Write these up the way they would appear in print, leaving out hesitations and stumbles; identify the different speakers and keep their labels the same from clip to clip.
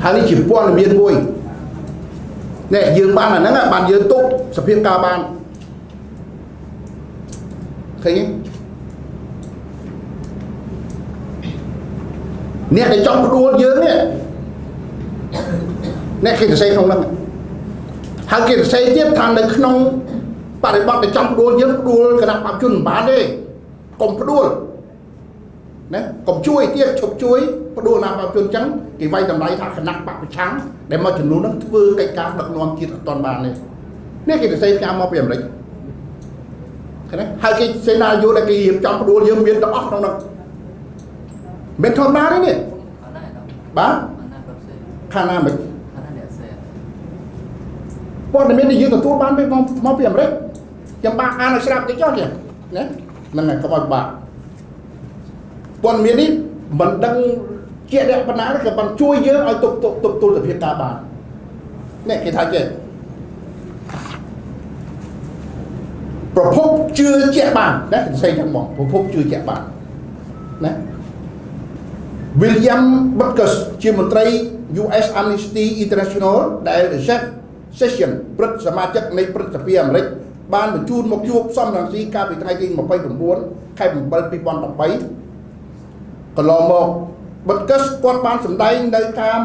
Speaker 1: ហើយនេះជាព័ត៌មានមួយនេះយើងបានអាហ្នឹងបានយើងទុកសភាពការបានឃើញទេអ្នកដែលចង់ផ្ដួលយើងនេះអ្នកគេសរសេរក្នុងហ្នឹងហើយគេសរសេរទៀតថានៅក្នុងបរិបទដែលចង់ផ្ដួលយើងផ្ដួលគណៈបព្វជិជនមិនបានទេកុំផ្ដួលណាកុំជួយទៀតឈប់ជួយផ្ដួលគណៈបព្វជិជនអញ្ចឹងគេវាយតម្លៃថាគណៈបព្វប្រឆាំងដែលមកចំនួនហ្នឹងធ្វើកិច្ចការដឹកនាំជាតិអត់ទាន់បានទេនេះគេសរសេរផ្ញើមកពីអាមេរិកឃើញទេហើយគេសេណារីយ៉ូដែលគេរៀបចំផ្ដួលយើងមានទាំងអស់ក្នុងនោះមិនធម្មតាទេនេះបាទខាងណាមិនព័ត៌មានដែលយើងទទួលបានមកពីអាមេរិកខ្ញុំបានអានឲ្យស្រាប់តិចចុះទៀតណាហ្នឹងហើយកុំឲ្យបាក់ព័ត៌មាននេះមិនដឹងជាក់លាក់ប៉ុណ្ណាក៏បានជួយយើងឲ្យទប់ទល់សភាពការបាននេះគេថាចេះប្រភពជឿជាក់បានណាគេស្អីចឹងមកប្រភពជឿជាក់បានណា William Butkus ជាមន្ត្រី US Amnesty International ដែល Session ព្រឹទ្ធសមាជិកនៃព្រឹទ្ធសភាអាមេរិកបានបញ្ជូនមកជួបសំរងស៊ីកាលពីថ្ងៃទី29 ខែ 7 2013 កន្លងមក Butkus គាត់បានសម្ដែងនៅការ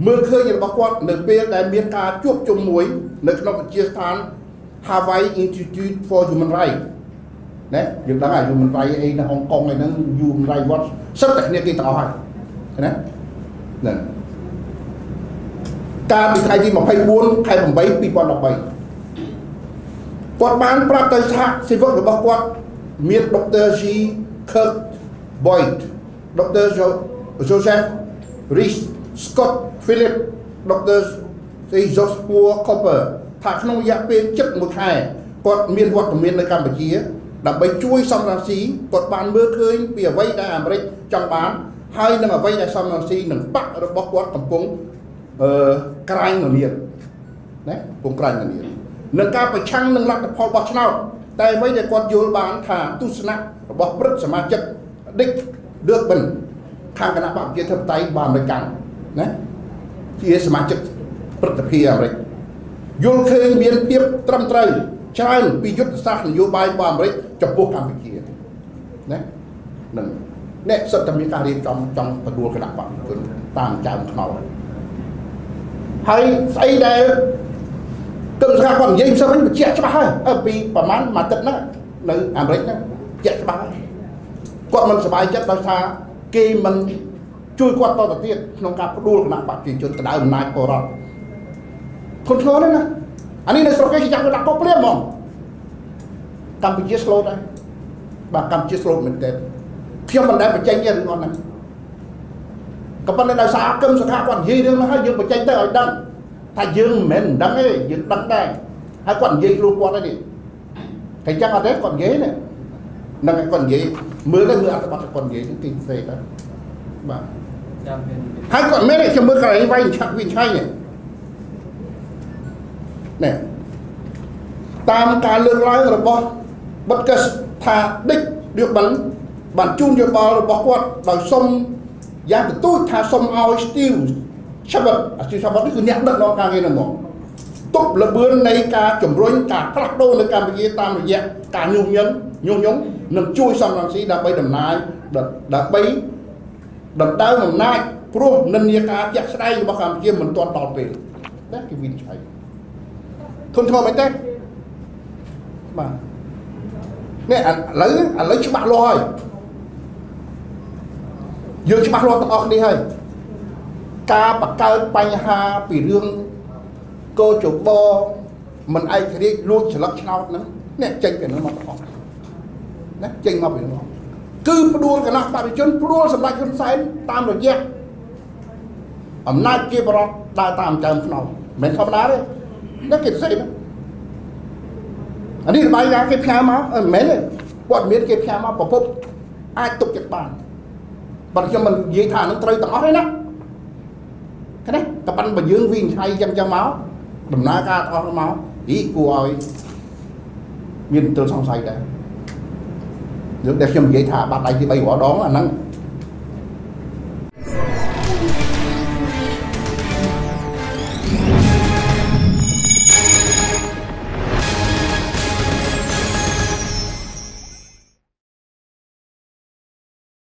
Speaker 1: មើលឃើញរបស់គាត់នៅពេលដែលមានការជួបជុំមួយនៅក្នុងវិទ្យាស្ថាន Hawaii Institute for Human Rights ណាយើងដឹងហើយ Human Rights អីនៅហុងកុងឯហ្នឹង Human Rights Watch សិតតែគ្នាគេទាំងអស់ហើយណាហ្នឹងកាលពីថ្ងៃទី24 ខែ 8 2013 គាត់បានប្រាប់ទៅសហជីវករបស់គាត់មាន Dr. G. Kirk Boyd, Dr. Joseph Rees, Scott Philip, Dr. Joshua Cooper ថាក្នុងរយៈពេលជិត1ខែគាត់មានវត្តមាននៅកម្ពុជាដើម្បីជួយសំរងស៊ីគាត់បានមើលឃើញពីអ្វីដែលអាមេរិកចង់បានហើយនឹងអ្វីដែលសំរងស៊ីនឹងបករបស់គាត់កំពុងក្រាញ់នានាណាកំពុងក្រាញ់នានានឹងការប្រឆាំងនឹងលទ្ធផលបោះឆ្នោតតែអ្វីដែលគាត់យល់បានថាទស្សនៈរបស់ព្រឹទ្ធសមាជិក Dick Durbin ខាងគណៈបព្វជិធិបតេយ្យអាមេរិកណាជាសមាជិកព្រឹទ្ធសភាអាមេរិកយល់ឃើញមានភាពត្រឹមត្រូវច្រើនពីយុទ្ធសាស្ត្រនយោបាយរបស់អាមេរិកចំពោះកម្ពុជាណានឹងអ្នកសិទ្ធិមានការរៀបចំចង់បដួលគណៈបព្វជិជនតាមចៅខ្នល់ហើយស្អីដែលគឹមស្កាគាត់និយាយផ្សេងវិញបញ្ជាក់ច្បាស់ហើយពីប្រហែលមួយអាទិត្យហ្នឹងនៅអាមេរិកហ្នឹងបញ្ជាក់ច្បាស់ហើយគាត់មិនសប្បាយចិត្តដោយថាគេមិនជួយគាត់តទៅទៀតក្នុងការផ្ដួលគណៈបព្វជិជនដៅអំណាចពលរដ្ឋធនធ្ងរណាអានេះនៅស្រុកគេចាប់ទៅដាក់គុកព្រាមហ្មងកម្ពុជាស្លូតហើយបាទកម្ពុជាស្លូតមែនទេខ្ញុំមិនដែលបញ្ចេញទេរឿងហ្នឹងក៏ប៉ុន្តែដោយសារគឹមសង្ឃគាត់និយាយរឿងហ្នឹងហើយយើងបញ្ចេញទៅឲ្យដឹងថាយើងមិនមែនដឹងទេយើងដឹងដែរហើយគាត់និយាយខ្លួនគាត់ហើយនេះតែចឹងអត់ទេគាត់និយាយនេះនឹងគាត់និយាយមើលទៅមើលអត្ថបទគាត់និយាយទីផ្សេងទៅបាទហើយគាត់មែនខ្ញុំមើលកន្លែងវាយឆាក់វិញឆៃនេះតាមការលើកឡើងរបស់ Butkus ថា Dick Durbin បានជូនយោបល់របស់គាត់ដោយសុំយ៉ាងទទូចថាសុំឲ្យ Steve Chabot នេះគឺអ្នកដឹកនាំការងារនោះមកទប់លបឿននៃការជំរុញការផ្លាស់ប្ដូរនៅកម្ពុជាតាមរយៈការញុះញង់និងជួយសំរងស៊ីដើម្បីដំណើរដើម្បីដណ្ដើមអំណាចព្រោះនិន្នាការជាក់ស្ដែងរបស់កម្ពុជាមិនទាន់ដល់ពេលណាគេវិនិច្ឆ័យធនធ្ងរមែនទេបាទនេះឥឡូវច្បាស់លាស់ហើយយើងច្បាស់លាស់ទាំងអស់គ្នាហើយការបង្កើតបញ្ហាពីរឿងកោជបមិនឯករាជ្យលួចច្រឡឹកឆ្នោតហ្នឹងនេះចេញពីនោះមកទាំងអស់ណាចេញមកពីនោះគឺផ្ដួលគណៈបព្វជិជនផ្ដួលសម្ដេចហ៊ុនសែនតាមរយៈអំណាចជាបរដ្ឋដើរតាមចើមខ្នងមិនមែនធម្មតាទេណាគេស្អីណាអានេះរបាយការណ៍គេផ្ញើមកមិនមែនទេព័ត៌មានគេផ្ញើមកប្រភពអាចទុកចិត្តបានបើខ្ញុំមិននិយាយថានឹងត្រូវទាំងអស់ទេណាឃើញទេតែប៉ុន្តែបើយើងវិនិច្ឆ័យចឹងមកដំណើរការទាំងអស់មកគួរឲ្យមានទិលសង្ស័យដែរយើងដែលខ្ញុំនិយាយថាបាត់ដៃទី3រាល់ដងអាហ្នឹង